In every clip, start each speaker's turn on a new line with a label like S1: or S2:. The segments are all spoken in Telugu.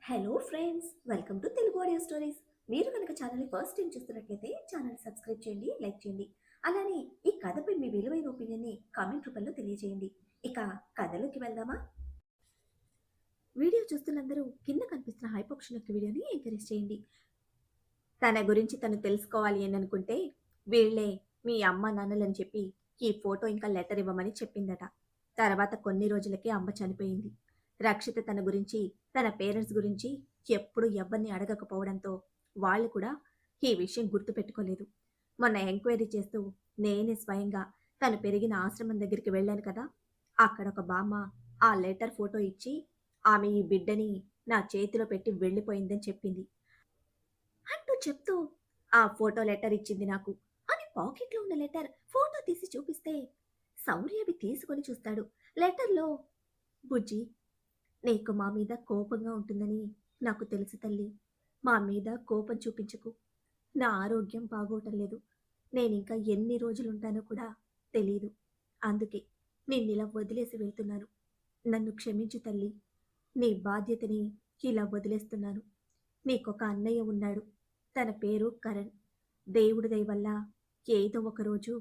S1: Hello friends, welcome to Telugu audio stories. మీరు కనుక ఛానల్ని ఫస్ట్ టైం చూస్తున్నట్లయితే ఛానల్ సబ్స్క్రైబ్ చేయండి, లైక్ చేయండి. అలానే ఈ కథపై మీ విలువైన ఒపీనియన్ని కామెంట్ రూపంలో తెలియజేయండి. ఇక కథలోకి వెళ్దామా? వీడియో చూస్తున్నందరూ కింద కనిపిస్తున్న హైప్ ఆప్షన్ యొక్క వీడియోని ఎంకరేజ్ చేయండి. తన గురించి తను తెలుసుకోవాలి అని అనుకుంటే వీళ్ళే మీ అమ్మ నాన్నలని చెప్పి ఈ ఫోటో ఇంకా లెటర్ ఇవ్వమని చెప్పిందట. తర్వాత కొన్ని రోజులకే అమ్మ చనిపోయింది. రక్షిత తన గురించి, తన పేరెంట్స్ గురించి ఎప్పుడు ఎవ్వరిని అడగకపోవడంతో వాళ్ళు కూడా ఈ విషయం గుర్తుపెట్టుకోలేదు. మొన్న ఎంక్వైరీ చేస్తూ నేనే స్వయంగా తను పెరిగిన ఆశ్రమం దగ్గరికి వెళ్ళాను కదా, అక్కడ ఒక బామ్మ ఆ లెటర్ ఫోటో ఇచ్చి ఆమె ఈ బిడ్డని నా చేతిలో పెట్టి వెళ్ళిపోయిందని చెప్పింది అంటూ చెప్తూ ఆ ఫోటో లెటర్ ఇచ్చింది నాకు అని పాకెట్లో ఉన్న లెటర్ ఫోటో తీసి చూపిస్తే శౌర్య అవి తీసుకొని చూస్తాడు. లెటర్లో, బుజ్జి, నీకు మా మీద కోపంగా ఉంటుందని నాకు తెలుసు తల్లి. మా మీద కోపం చూపించకు. నా ఆరోగ్యం బాగోటం లేదు. నేనింకా ఎన్ని రోజులుంటానో కూడా తెలీదు. అందుకే నిన్నిలా వదిలేసి వెళ్తున్నాను. నన్ను క్షమించు తల్లి. నీ బాధ్యతని ఇలా వదిలేస్తున్నాను. నీకొక అన్నయ్య ఉన్నాడు. తన పేరు కరణ్. దేవుడి దయ వల్ల ఏదో ఒకరోజు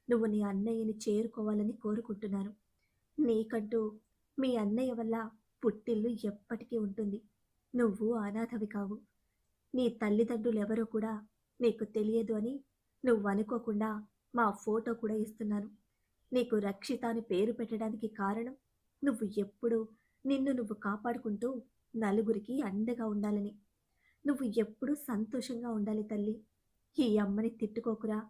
S1: నువ్వు నీ అన్నయ్యని చేరుకోవాలని కోరుకుంటున్నాను. నీకంటూ మీ అన్నయ్య వల్ల పుట్టిల్లు ఎప్పటికీ ఉంటుంది. నువ్వు అనాథవి కావు. నీ తల్లిదండ్రులెవరో కూడా నీకు తెలియదు అని నువ్వు అనుకోకుండా మా ఫోటో కూడా ఇస్తున్నాను. నీకు రక్షిత అని పేరు పెట్టడానికి కారణం నువ్వు ఎప్పుడూ నిన్ను నువ్వు కాపాడుకుంటూ నలుగురికి అండగా ఉండాలని. నువ్వు ఎప్పుడూ సంతోషంగా ఉండాలి తల్లి. ఈ అమ్మని తిట్టుకోకురా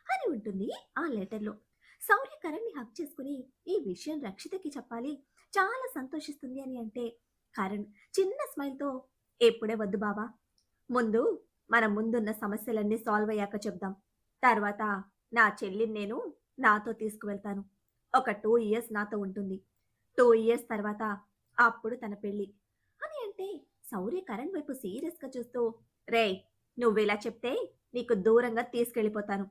S1: అని ఉంటుంది ఆ లెటర్లో. శౌర్య కరణ్ని హక్ చేసుకుని ఈ విషయం రక్షితకి చెప్పాలి, చాలా సంతోషిస్తుంది అని అంటే కరణ్ చిన్న స్మైల్తో, ఎప్పుడే వద్దు బాబా, ముందు మన ముందున్న సమస్యలన్నీ సాల్వ్ అయ్యాక చెప్దాం. తర్వాత నా చెల్లిని నేను నాతో తీసుకువెళ్తాను. ఒక 2 ఇయర్స్ నాతో ఉంటుంది. 2 ఇయర్స్ తర్వాత అప్పుడు తన పెళ్లి అని అంటే శౌర్య కరణ్ వైపు సీరియస్గా చూస్తూ, రేయ్, నువ్విలా చెప్తే నీకు దూరంగా తీసుకెళ్ళిపోతాను.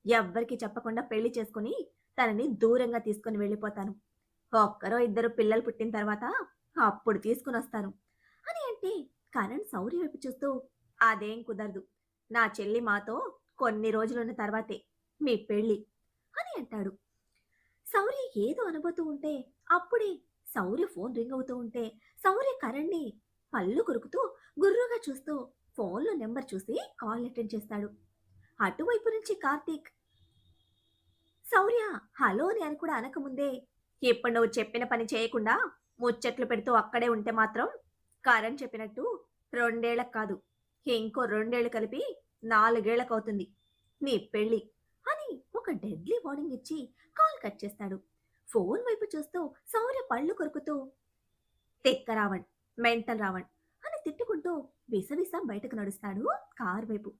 S1: ఎవ్వరికి చెప్పకుండా పెళ్లి చేసుకుని తనని దూరంగా తీసుకుని వెళ్ళిపోతాను. ఒక్కరో ఇద్దరు పిల్లలు పుట్టిన తర్వాత అప్పుడు తీసుకుని వస్తాను అని అంటే కరణ్ శౌర్య వైపు చూస్తూ, అదేం కుదరదు. నా చెల్లి మాతో కొన్ని రోజులున్న తర్వాతే మీ పెళ్ళి అని అంటాడు. శౌర్య ఏదో అనబోతూ ఉంటే అప్పుడే శౌర్య ఫోన్ రింగ్ అవుతూ ఉంటే శౌర్య కరణ్ని పళ్ళు కొరుకుతూ గుర్రుగా చూస్తూ ఫోన్లో నెంబర్ చూసి కాల్ అటెండ్ చేస్తాడు. అటువైపు నుంచి కార్తీక్, శౌర్య హలో అని అని కూడా అనకముందే, ఇప్పుడు నువ్వు చెప్పిన పని చేయకుండా ముచ్చట్లు పెడుతూ అక్కడే ఉంటే మాత్రం కరణ్ చెప్పినట్టు 2 ఏళ్లకు కాదు, ఇంకో 2 ఏళ్లు కలిపి 4 ఏళ్లకు అవుతుంది నీ పెళ్ళి అని ఒక డెడ్లీ వార్నింగ్ ఇచ్చి కాల్ కట్ చేస్తాడు. ఫోన్ వైపు చూస్తూ శౌర్య పళ్ళు కొరుకుతూ, తెక్క రావణ్, మెంటల్ రావణ్ అని తిట్టుకుంటూ విసవిస బయటకు నడుస్తాడు కార్ వైపు.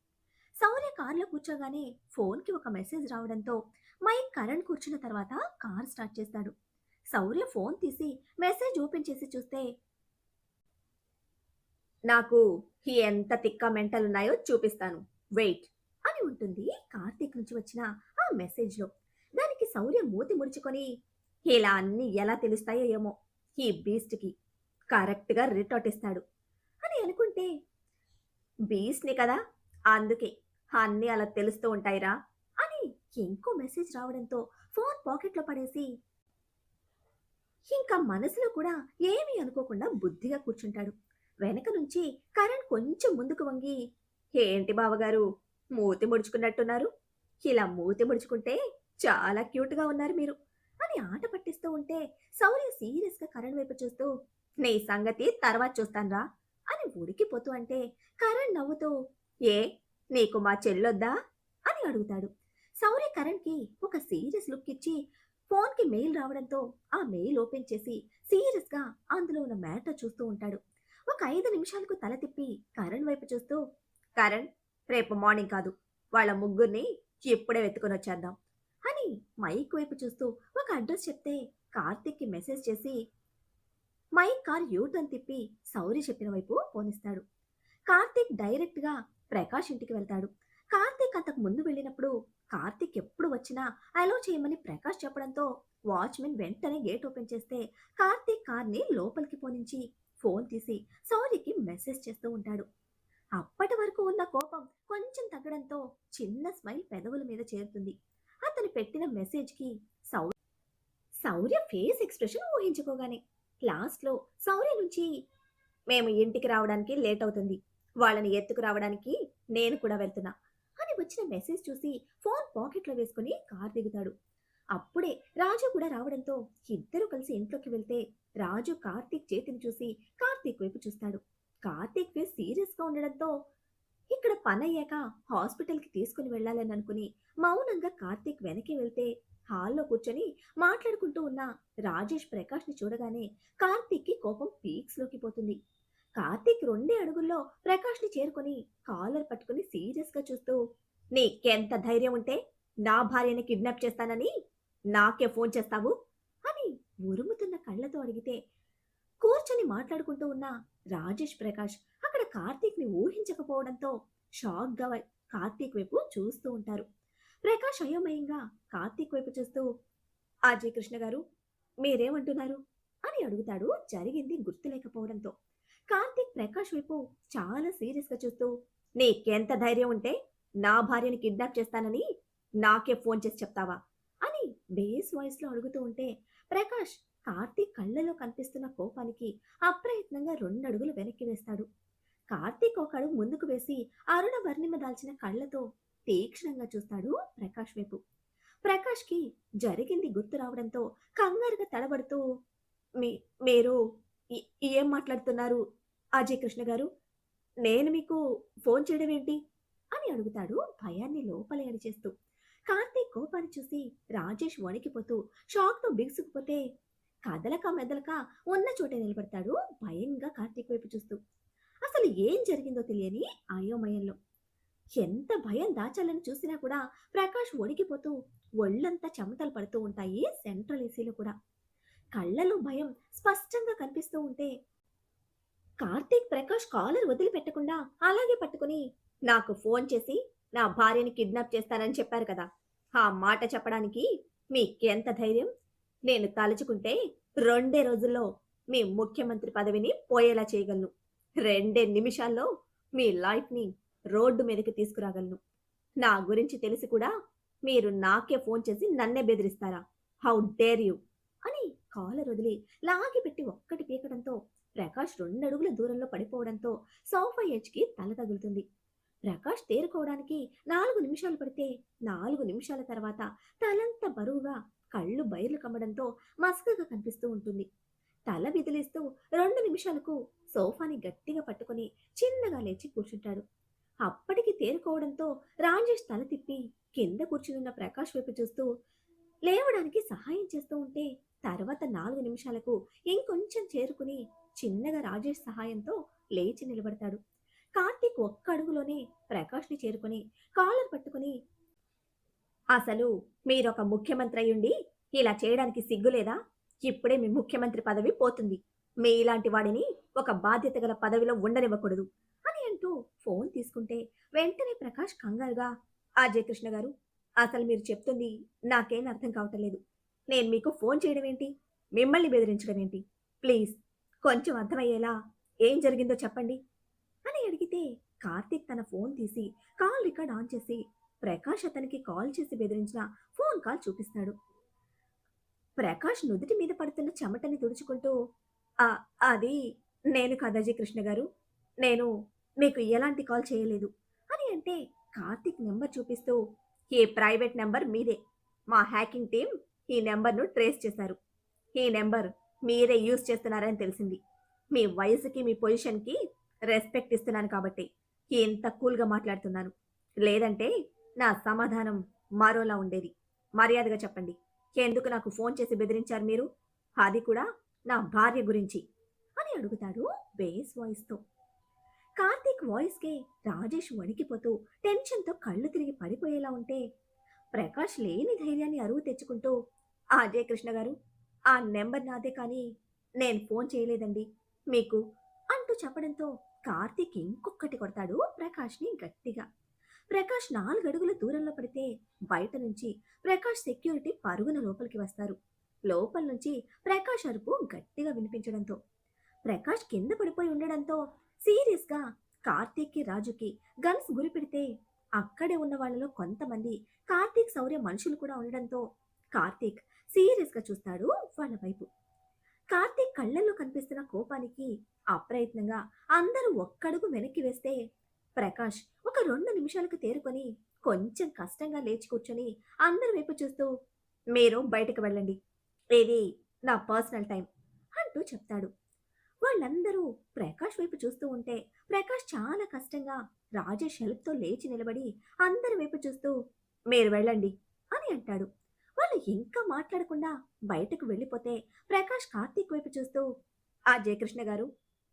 S1: శౌర్య కార్లో కూర్చోగానే ఫోన్కి ఒక మెసేజ్ రావడంతో మైక్ కరణ్ కూర్చున్న తర్వాత కార్ స్టార్ట్ చేస్తాడు. శౌర్య ఫోన్ తీసి మెసేజ్ ఓపెన్ చేసి చూస్తే, నాకు ఎంత తిక్క మెంటల్ ఉన్నాయో చూపిస్తాను, వెయిట్ అని ఉంటుంది కార్తీక్ నుంచి వచ్చిన ఆ మెసేజ్లో. దానికి శౌర్య మూతి ముడుచుకొని, ఇలా అన్నీ ఎలా తెలుస్తాయో ఏమో ఈ బీస్ట్కి, కరెక్ట్గా రిటర్ట్ ఇస్తాడు అని అనుకుంటే, బీస్ట్ని కదా, అందుకే అన్నీ అలా తెలుస్తూ ఉంటాయిరా అని ఇంకో మెసేజ్ రావడంతో ఫోన్ పాకెట్లో పడేసి ఇంకా మనసులో కూడా ఏమీ అనుకోకుండా బుద్ధిగా కూర్చుంటాడు. వెనక నుంచి కరణ్ కొంచెం ముందుకు వంగి, ఏంటి బావగారు, మూతి ముడుచుకున్నట్టున్నారు, ఇలా మూతి ముడుచుకుంటే చాలా క్యూట్గా ఉన్నారు మీరు అని ఆట పట్టిస్తూ ఉంటే శౌర్య సీరియస్గా కరణ్ వైపు చూస్తూ, నీ సంగతి తర్వాత చూస్తాన్రా అని ఉడికిపోతూ అంటే కరణ్ నవ్వుతూ, ఏ, నీకు మా చెల్లొద్దా అని అడుగుతాడు. శౌర్య కరణ్కి ఒక సీరియస్ లుక్ ఇచ్చి ఫోన్కి మెయిల్ రావడంతో ఆ మెయిల్ ఓపెన్ చేసి సీరియస్గా అందులో ఉన్న మ్యాటర్ చూస్తూ ఉంటాడు. ఒక 5 నిమిషాలకు తల తిప్పి కరణ్ వైపు చూస్తూ, కరణ్, రేపు మార్నింగ్ కాదు, వాళ్ళ ముగ్గురిని ఇప్పుడే వెతుకొని వచ్చేద్దాం అని మైక్ వైపు చూస్తూ ఒక అడ్రస్ చెప్తే కార్తీక్కి మెసేజ్ చేసి మైక్ కార్ యూటర్న్ తిప్పి శౌర్య చెప్పిన వైపు పోనిస్తాడు. కార్తీక్ డైరెక్ట్గా ప్రకాష్ ఇంటికి వెళ్తాడు. కార్తీక్ అంతకు ముందు వెళ్ళినప్పుడు కార్తీక్ ఎప్పుడు వచ్చినా అలో చేయమని ప్రకాష్ చెప్పడంతో వాచ్మెన్ వెంటనే గేట్ ఓపెన్ చేస్తే కార్తీక్ కార్ని లోపలికి పోనించి ఫోన్ తీసి శౌర్యకి మెసేజ్ చేస్తూ ఉంటాడు. అప్పటి వరకు ఉన్న కోపం కొంచెం తగ్గడంతో చిన్న స్మైల్ పెదవుల మీద చేరుతుంది. అతను పెట్టిన మెసేజ్కి శౌర్య ఫేస్ ఎక్స్ప్రెషన్ ఊహించుకోగానే లాస్ట్లో శౌర్య నుంచి మేము ఇంటికి రావడానికి లేట్ అవుతుంది, వాళ్ళని ఎత్తుకు రావడానికి నేను కూడా వెళ్తున్నా అని వచ్చిన మెసేజ్ చూసి ఫోన్ పాకెట్లో వేసుకుని కార్ దిగుతాడు. అప్పుడే రాజు కూడా రావడంతో ఇద్దరు కలిసి ఇంట్లోకి వెళ్తే రాజు కార్తీక్ చేతిని చూసి కార్తీక్ వైపు చూస్తాడు. కార్తీక్ ఫేస్ సీరియస్ గా ఉండడంతో ఇక్కడ పనయ్యాక హాస్పిటల్కి తీసుకుని వెళ్ళాలని అనుకుని మౌనంగా కార్తీక్ వెనక్కి వెళ్తే హాల్లో కూర్చొని మాట్లాడుకుంటూ ఉన్న రాజేష్ ప్రకాష్ని చూడగానే కార్తీక్కి కోపం పీక్స్ లోకి పోతుంది. కార్తీక్ రెండే అడుగుల్లో ప్రకాష్ని చేరుకొని కాలర్ పట్టుకుని సీరియస్ గా చూస్తూ, నీకెంత ధైర్యం ఉంటే నా భార్యని కిడ్నాప్ చేస్తానని నాకే ఫోన్ చేస్తావు అని ఉరుముతున్న కళ్ళతో అడిగితే కూర్చొని మాట్లాడుకుంటూ ఉన్న రాజేష్ ప్రకాష్ అక్కడ కార్తీక్ ని ఊహించకపోవడంతో షాక్ గా కార్తీక్ వైపు చూస్తూ ఉంటారు. ప్రకాష్ అయోమయంగా కార్తీక్ వైపు చూస్తూ, అజయ్ కృష్ణ గారు మీరేమంటున్నారు అని అడుగుతాడు జరిగింది గుర్తులేకపోవడంతో. కార్తీక్ ప్రకాష్ వైపు చాలా సీరియస్ గా చూస్తూ, నీకెంత ధైర్యం ఉంటే నా భార్యని కిడ్నాప్ చేస్తానని నాకే ఫోన్ చేసి చెప్తావా అని బేస్ వాయిస్ లో అడుగుతూ ఉంటే ప్రకాష్ కార్తీక్ కళ్ళలో కనిపిస్తున్న కోపానికి అప్రయత్నంగా 2 అడుగులు వెనక్కి వేస్తాడు. కార్తీక్ ఒక అడుగు ముందుకు వేసి అరుణ వర్ణిమ దాల్చిన కళ్ళతో తీక్షణంగా చూస్తాడు ప్రకాష్ వైపు. ప్రకాష్ కి జరిగింది గుర్తు రావడంతో కంగారుగా తడబడుతూ, మీ మీరు ఏం మాట్లాడుతున్నారు అజయ్ కృష్ణ గారు, నేను మీకు ఫోన్ చేయడం ఏంటి అని అడుగుతాడు భయాన్ని లోపలే అడిచేస్తూ. కార్తీక్ కోపాన్ని చూసి రాజేష్ వణికిపోతూ షాక్తో బిగుసుకుపోతే కదలక మెదలక ఉన్న చోటే నిలబడతాడు భయంగా కార్తీక్ వైపు చూస్తూ. అసలు ఏం జరిగిందో తెలియని అయోమయంలో ఎంత భయం దాచాలని చూసినా కూడా ప్రకాష్ వణికిపోతూ ఒళ్ళంతా చెమటలు పడుతూ ఉంటాయి. సెంట్రల్ ఏసీలో కూడా కళ్ళలో భయం స్పష్టంగా కనిపిస్తూ ఉంటే కార్తీక్ ప్రకాష్ కాలర్ వదిలిపెట్టకుండా అలాగే పట్టుకుని, నాకు ఫోన్ చేసి నా భార్యని కిడ్నాప్ చేస్తానని చెప్పారు కదా, ఆ మాట చెప్పడానికి మీకెంత ధైర్యం? నేను తలుచుకుంటే 2 రోజుల్లో మీ ముఖ్యమంత్రి పదవిని పోయేలా చేయగలను. 2 నిమిషాల్లో మీ లైఫ్ని రోడ్డు మీదకి తీసుకురాగలను. నా గురించి తెలిసి కూడా మీరు నాకే ఫోన్ చేసి నన్నే బెదిరిస్తారా? హౌ డేర్ యూ అని కాలర్ వదిలి లాగి పెట్టి ఒక్కటి పీకడంతో ప్రకాష్ 2 అడుగుల దూరంలో పడిపోవడంతో సోఫా ఎడ్జ్కి తల తగులుతుంది. ప్రకాష్ తేరుకోవడానికి 4 నిమిషాలు పడితే 4 నిమిషాల తర్వాత తలంత బరువుగా కళ్ళు బయర్లు కమ్మడంతో మసకగా కనిపిస్తూ ఉంటుంది. తల విదిలిస్తూ 2 నిమిషాలకు సోఫాని గట్టిగా పట్టుకుని చిన్నగా లేచి కూర్చుంటాడు. అప్పటికి తేరుకోవడంతో రాజేష్ తల తిప్పి కింద కూర్చునున్న ప్రకాష్ వైపు చూస్తూ లేవడానికి సహాయం చేస్తూ ఉంటే తర్వాత 4 నిమిషాలకు ఇంకొంచెం చేరుకుని చిన్నగా రాజేష్ సహాయంతో లేచి నిలబడతాడు. కార్తీక్ ఒక్క అడుగులోనే ప్రకాష్ని చేరుకుని కాలర్ పట్టుకుని, అసలు మీరొక ముఖ్యమంత్రి అయ్యుండి ఇలా చేయడానికి సిగ్గులేదా? ఇప్పుడే మీ ముఖ్యమంత్రి పదవి పోతుంది. మీ ఇలాంటి వాడిని ఒక బాధ్యత గల పదవిలో ఉండనివ్వకూడదు అని అంటూ ఫోన్ తీసుకుంటే వెంటనే ప్రకాష్ కంగారుగా, అజయ్ కృష్ణ గారు అసలు మీరు చెప్తుంది నాకేం అర్థం కావటలేదు. నేను మీకు ఫోన్ చేయడం ఏంటి, మిమ్మల్ని బెదిరించడం ఏంటి? ప్లీజ్ కొంచెం అర్థమయ్యేలా ఏం జరిగిందో చెప్పండి అని అడిగితే కార్తీక్ తన ఫోన్ తీసి కాల్ రికార్డ్ ఆన్ చేసి ప్రకాష్ అతనికి కాల్ చేసి బెదిరించిన ఫోన్ కాల్ చూపిస్తాడు. ప్రకాష్ నుదుటి మీద పడుతున్న చెమటని తుడుచుకుంటూ, "ఆ, అది నేను కాదజీ కృష్ణ గారు, నేను మీకు ఎలాంటి కాల్ చేయలేదు" అని అంటే కార్తీక్ నెంబర్ చూపిస్తూ, "ఈ ప్రైవేట్ నెంబర్ మీదే. మా హ్యాకింగ్ టీం ఈ నెంబర్ను ట్రేస్ చేశారు. ఈ నెంబర్ మీరే యూజ్ చేస్తున్నారని తెలిసింది. మీ వయసుకి మీ పొజిషన్కి రెస్పెక్ట్ ఇస్తున్నాను కాబట్టి ఇంత కూల్గా మాట్లాడుతున్నాను. లేదంటే నా సమాధానం మరోలా ఉండేది. మర్యాదగా చెప్పండి, ఎందుకు నాకు ఫోన్ చేసి బెదిరించారు మీరు? అది కూడా నా భార్య గురించి" అని అడుగుతాడు బేస్ వాయిస్తో. కార్తీక్ వాయిస్కే రాజేష్ వణికిపోతూ టెన్షన్తో కళ్ళు తిరిగి పడిపోయేలా ఉంటే ప్రకాష్ లేని ధైర్యాన్ని అరువు తెచ్చుకుంటూ, అజయ్ కృష్ణ గారు ఆ నెంబర్ నాదే కానీ నేను ఫోన్ చేయలేదండి మీకు అంటూ చెప్పడంతో కార్తీక్ ఇంకొక్కటి కొడతాడు ప్రకాష్ని గట్టిగా. ప్రకాష్ 4 అడుగుల దూరంలో పడితే బయట నుంచి ప్రకాష్ సెక్యూరిటీ పరుగున లోపలికి వస్తారు. లోపల నుంచి ప్రకాష్ అరుపు గట్టిగా వినిపించడంతో ప్రకాష్ కింద పడిపోయి ఉండడంతో సీరియస్గా కార్తీక్కి రాజుకి గన్స్ గురిపెడితే అక్కడే ఉన్న వాళ్ళలో కొంతమంది కార్తీక్ శౌర్య మనుషులు కూడా ఉండడంతో కార్తీక్ సీరియస్గా చూస్తాడు వాళ్ళ వైపు. కార్తీక్ కళ్ళల్లో కనిపిస్తున్న కోపానికి అప్రయత్నంగా అందరూ ఒక్కడుగు వెనక్కి వేస్తే ప్రకాష్ ఒక 2 నిమిషాలకు తేరుకొని కొంచెం కష్టంగా లేచి కూర్చొని అందరి వైపు చూస్తూ మీరు బయటకు వెళ్ళండి, ఇది నా పర్సనల్ టైం అంటూ చెప్తాడు. వాళ్ళందరూ ప్రకాష్ వైపు చూస్తూ ఉంటే ప్రకాష్ చాలా కష్టంగా రాజేష్ హెల్ప్తో లేచి నిలబడి అందరి వైపు చూస్తూ మీరు వెళ్ళండి అని అంటాడు. వాళ్ళు ఇంకా మాట్లాడకుండా బయటకు వెళ్ళిపోతే ప్రకాష్ కార్తీక్ వైపు చూస్తూ ఆ జయకృష్ణ గారు,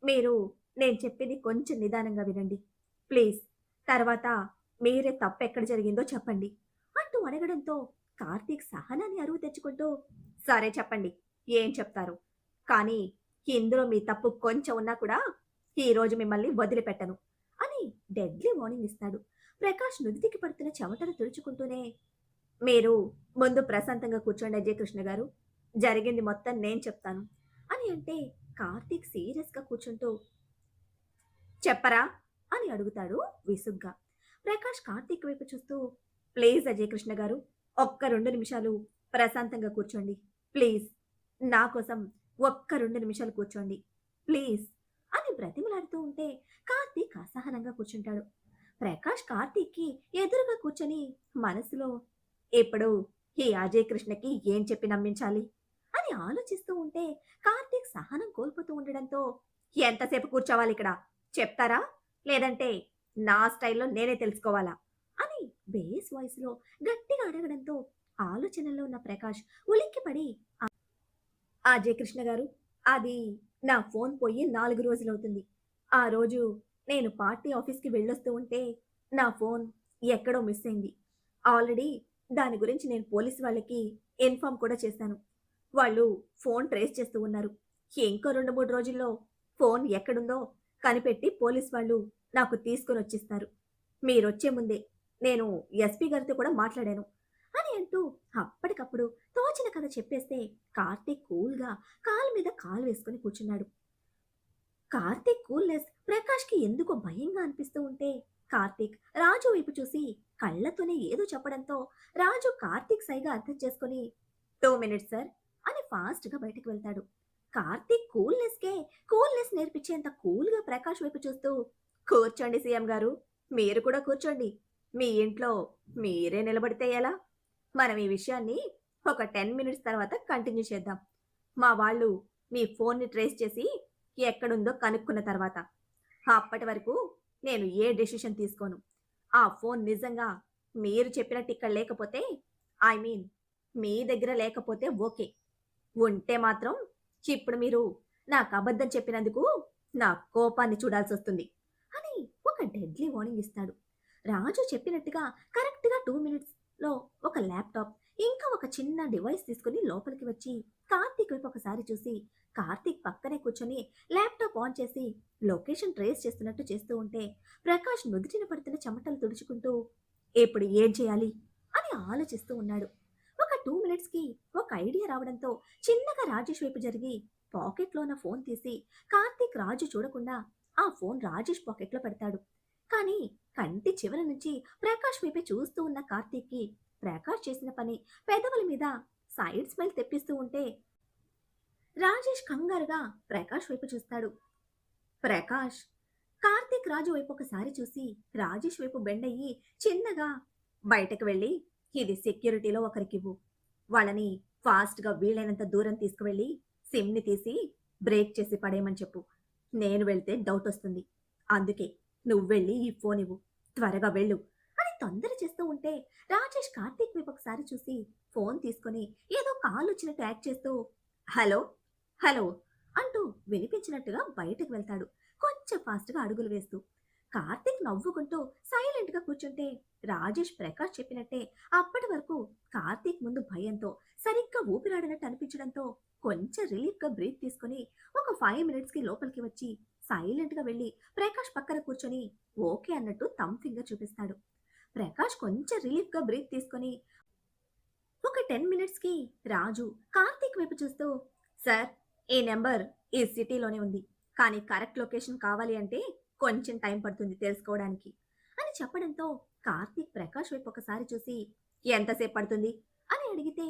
S1: మీరు నేను చెప్పింది కొంచెం నిదానంగా వినండి ప్లీజ్, తర్వాత మీరే తప్పెక్కడ జరిగిందో చెప్పండి అంటూ అడగడంతో కార్తీక్ సహనాన్ని అరువు తెచ్చుకుంటూ సరే చెప్పండి, ఏం చెప్తారు, కానీ ఇందులో మీ తప్పు కొంచెం ఉన్నా కూడా ఈ రోజు మిమ్మల్ని వదిలిపెట్టను అని డెడ్లీ వార్నింగ్ ఇస్తాడు. ప్రకాష్ నుదిటికి పడుతున్న చెమటను తుడుచుకుంటూనే మీరు ముందు ప్రశాంతంగా కూర్చోండి అజయ్ కృష్ణ గారు, జరిగింది మొత్తం నేను చెప్తాను అని అంటే కార్తీక్ సీరియస్గా కూర్చుంటూ చెప్పరా అని అడుగుతాడు విసుగ్గా. ప్రకాష్ కార్తీక్ వైపు చూస్తూ ప్లీజ్ అజయ్ కృష్ణ గారు, ఒక్క 2 నిమిషాలు ప్రశాంతంగా కూర్చోండి ప్లీజ్, నా కోసం ఒక్క 2 నిమిషాలు కూర్చోండి ప్లీజ్ అని బ్రతిమలాడుతూ ఉంటే కార్తీక్ అసహనంగా కూర్చుంటాడు. ప్రకాష్ కార్తీక్కి ఎదురుగా కూర్చొని మనసులో ఇప్పుడు ఈ అజయ్ కృష్ణకి ఏం చెప్పి నమ్మించాలి అని ఆలోచిస్తూ ఉంటే కార్తీక్ సహనం కోల్పోతూ ఉండడంతో ఎంతసేపు కూర్చోవాలి ఇక్కడ చెప్తారా, లేదంటే నా స్టైల్లో నేనే తెలుసుకోవాలా అని బేస్ వాయిస్లో గట్టిగా అడగడంతో ఆలోచనలో ఉన్న ప్రకాష్ ఉలిక్కిపడి అజయ్ కృష్ణ గారు, అది నా ఫోన్ పోయి 4 రోజులవుతుంది. ఆ రోజు నేను పార్టీ ఆఫీస్కి వెళ్ళొస్తూ ఉంటే నా ఫోన్ ఎక్కడో మిస్ అయింది. ఆల్రెడీ దాని గురించి నేను పోలీస్ వాళ్ళకి ఇన్ఫార్మ్ కూడా చేశాను. వాళ్ళు ఫోన్ ట్రేస్ చేస్తూ ఉన్నారు. ఇంకో 2-3 రోజుల్లో ఫోన్ ఎక్కడుందో కనిపెట్టి పోలీస్ వాళ్ళు నాకు తీసుకొని వచ్చిస్తారు. మీరొచ్చే ముందే నేను ఎస్పీ గారితో కూడా మాట్లాడాను అని అంటూ అప్పటికప్పుడు తోచిన కథ చెప్పేస్తే కార్తీక్ కూల్గా కాలు మీద కాలు వేసుకొని కూర్చున్నాడు. కార్తీక్ కూల్నెస్ ప్రకాష్కి ఎందుకో భయంగా అనిపిస్తూ ఉంటే కార్తీక్ రాజు వైపు చూసి కళ్ళతోనే ఏదో చెప్పడంతో రాజు కార్తీక్ సైగా అర్థం చేసుకుని 2 మినిట్స్ సార్ అని ఫాస్ట్గా బయటకు వెళ్తాడు. కార్తీక్ కూల్నెస్ నేర్పించేంత కూల్గా ప్రకాష్ వైపు చూస్తూ కూర్చోండి సీఎం గారు, మీరు కూడా కూర్చోండి, మీ ఇంట్లో మీరే నిలబడితే ఎలా, మనం ఈ విషయాన్ని ఒక 10 మినిట్స్ తర్వాత కంటిన్యూ చేద్దాం. మా వాళ్ళు మీ ఫోన్ని ట్రేస్ చేసి ఎక్కడుందో కనుక్కున్న తర్వాత, అప్పటి వరకు నేను ఏ డెసిషన్ తీసుకోను. ఆ ఫోన్ నిజంగా మీరు చెప్పినట్టు ఇక్కడ లేకపోతే, ఐ మీన్ మీ దగ్గర లేకపోతే ఓకే, ఉంటే మాత్రం ఇప్పుడు మీరు నాకు అబద్ధం చెప్పినందుకు నా కోపాన్ని చూడాల్సి వస్తుంది అని ఒక డెడ్లీ వార్నింగ్ ఇస్తాడు. రాజు చెప్పినట్టుగా కరెక్ట్గా 2 మినిట్స్లో ఒక ల్యాప్టాప్ ఇంకా ఒక చిన్న డివైస్ తీసుకుని లోపలికి వచ్చి కార్తీక్ వైపు ఒకసారి చూసి కార్తీక్ పక్కనే కూర్చొని ల్యాప్టాప్ ఆన్ చేసి లొకేషన్ ట్రేస్ చేస్తున్నట్టు చేస్తూ ఉంటే ప్రకాష్ నుదుటిన పడుతున్న చెమటలు తుడుచుకుంటూ ఇప్పుడు ఏం చేయాలి అని ఆలోచిస్తూ ఉన్నాడు. ఒక 2 మినిట్స్కి ఒక ఐడియా రావడంతో చిన్నగా రాజేష్ వైపు జరిగి పాకెట్లో ఉన్న ఫోన్ తీసి కార్తీక్ రాజు చూడకుండా ఆ ఫోన్ రాజేష్ పాకెట్లో పెడతాడు. కానీ కంటి చివరి నుంచి ప్రకాష్ వైపే చూస్తూ ఉన్న కార్తీక్కి ప్రకాష్ చేసిన పని పెదవుల మీద సైడ్ స్మైల్ తెప్పిస్తూ ఉంటే రాజేష్ కంగారుగా ప్రకాష్ వైపు చూస్తాడు. ప్రకాష్ కార్తీక్ రాజు వైపు ఒకసారి చూసి రాజేష్ వైపు బెండయ్యి చిన్నగా బయటకు వెళ్ళి ఇది సెక్యూరిటీలో ఒకరికివ్వు, వాళ్ళని ఫాస్ట్గా వీలైనంత దూరం తీసుకువెళ్ళి సిమ్ని తీసి బ్రేక్ చేసి పడేయమని చెప్పు, నేను వెళ్తే డౌట్ వస్తుంది, అందుకే నువ్వు వెళ్ళి ఈ ఫోన్ ఇవ్వు, త్వరగా వెళ్ళు అని తొందర చేస్తూ ఉంటే రాజేష్ కార్తీక్ వైపు ఒకసారి చూసి ఫోన్ తీసుకొని ఏదో కాల్ వచ్చినట్టు యాక్ట్ చేస్తూ హలో హలో అంటూ వినిపించినట్టుగా బయటకు వెళ్తాడు, కొంచెం ఫాస్ట్గా అడుగులు వేస్తూ. కార్తీక్ నవ్వుకుంటూ సైలెంట్గా కూర్చుంటే రాజేష్ ప్రకాష్ చెప్పినట్టే అప్పటి వరకు కార్తీక్ ముందు భయంతో సరిగ్గా ఊపిరాడినట్టు అనిపించడంతో కొంచెం రిలీఫ్గా బ్రీత్ తీసుకుని ఒక 5 మినిట్స్కి లోపలికి వచ్చి సైలెంట్గా వెళ్ళి ప్రకాష్ పక్కన కూర్చొని ఓకే అన్నట్టు థమ్ ఫింగర్ చూపిస్తాడు. ప్రకాష్ కొంచెం రిలీఫ్గా బ్రీత్ తీసుకొని ఒక 10 మినిట్స్కి రాజు కార్తీక్ వైపు చూస్తూ సార్, ఈ నెంబర్ ఈ సిటీలోనే ఉంది, కానీ కరెక్ట్ లొకేషన్ కావాలి అంటే కొంచెం టైం పడుతుంది తెలుసుకోవడానికి అని చెప్పడంతో కార్తీక్ ప్రకాష్ వైపు ఒకసారి చూసి ఎంతసేపు పడుతుంది అని అడిగితే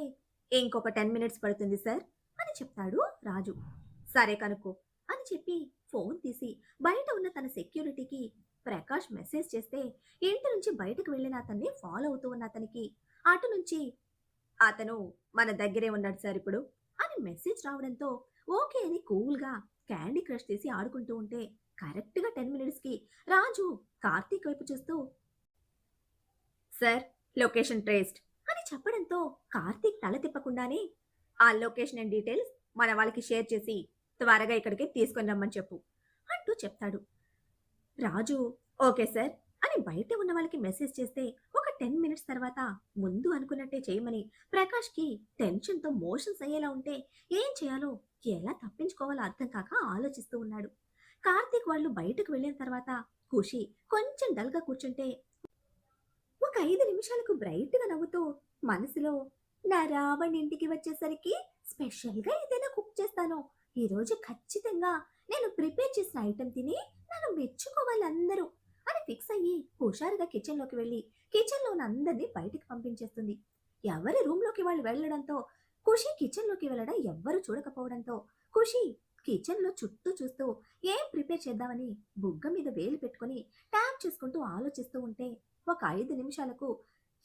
S1: ఇంకొక 10 మినిట్స్ పడుతుంది సార్ అని చెప్తాడు రాజు. సరే కనుక్కో అని చెప్పి ఫోన్ తీసి బయట ఉన్న తన సెక్యూరిటీకి ప్రకాష్ మెసేజ్ చేస్తే ఇంటి నుంచి బయటకు వెళ్ళిన అతన్ని ఫాలో అవుతూ ఉన్న అతనికి అటు నుంచి అతను మన దగ్గరే ఉన్నాడు సార్ ఇప్పుడు అని మెసేజ్ రావడంతో ఓకే అని కూల్గా క్యాండీ క్రష్ తీసి ఆడుకుంటూ ఉంటే కరెక్ట్గా 10 మినిట్స్కి రాజు కార్తీక్ వైపు చూస్తూ సార్ లొకేషన్ ట్రేస్డ్ అని చెప్పడంతో కార్తీక్ తల తిప్పకుండానే ఆ లొకేషన్ అండ్ డీటెయిల్స్ మన వాళ్ళకి షేర్ చేసి త్వరగా ఇక్కడికి తీసుకొని రమ్మని చెప్పు అంటూ చెప్తాడు. రాజు ఓకే సార్ అని బయట ఉన్న వాళ్ళకి మెసేజ్ చేస్తే ఒక 10 మినిట్స్ తర్వాత ముందు అనుకున్నట్టే చేయమని ప్రకాష్కి టెన్షన్తో మోషన్స్ అయ్యేలా ఉంటే ఏం చేయాలో ఎలా తప్పించుకోవాలో అర్థం కాక ఆలోచిస్తూ ఉన్నాడు. కార్తీక్ వాళ్ళు బయటకు వెళ్ళిన తర్వాత ఖుషి కొంచెం డల్గా కూర్చుంటే ఒక 5 నిమిషాలకు బ్రైట్గా నవ్వుతూ మనసులో నా రావణ్ ఇంటికి వచ్చేసరికి స్పెషల్గా ఏదైనా కుక్ చేస్తాను, ఈరోజు ఖచ్చితంగా నేను ప్రిపేర్ చేసిన ఐటెం తిని నన్ను మెచ్చుకోవాలి అందరూ అని ఫిక్స్ అయ్యి హుషారుగా కిచెన్లోకి వెళ్ళి కిచెన్లో ఉన్న అందరినీ బయటికి పంపించేస్తుంది. ఎవరి రూమ్లోకి వాళ్ళు వెళ్ళడంతో ఖుషి కిచెన్లోకి వెళ్ళడం ఎవ్వరూ చూడకపోవడంతో ఖుషి కిచెన్లో చుట్టూ చూస్తూ ఏం ప్రిపేర్ చేద్దామని బుగ్గ మీద వేలు పెట్టుకుని ట్యాప్ చేసుకుంటూ ఆలోచిస్తూ ఉంటే ఒక 5 నిమిషాలకు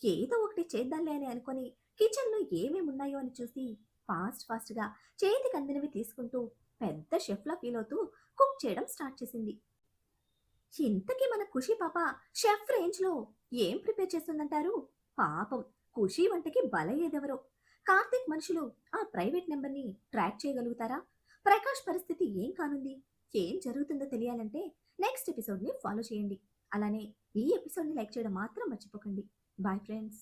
S1: ఏదో ఒకటి చేద్దాంలే అని అనుకొని కిచెన్లో ఏమేమి ఉన్నాయో అని చూసి ఫాస్ట్గా చేతికి అందినవి తీసుకుంటూ పెద్ద షెఫ్లా ఫీల్ అవుతూ కుక్ చేయడం స్టార్ట్ చేసింది. ఇంతకీ మన ఖుషి పాప షెఫ్ రేంజ్లో ఏం ప్రిపేర్ చేస్తుందంటారు? పాపం ఖుషి వంటకి బలయ్యేదెవరో. కార్తీక్ మనుషులు ఆ ప్రైవేట్ నెంబర్ని ట్రాక్ చేయగలుగుతారా? ప్రకాష్ పరిస్థితి ఏం కానుంది? ఏం జరుగుతుందో తెలియాలంటే నెక్స్ట్ ఎపిసోడ్ని ఫాలో చేయండి. అలానే ఈ ఎపిసోడ్ని లైక్ చేయడం మాత్రం మర్చిపోకండి. Bye friends.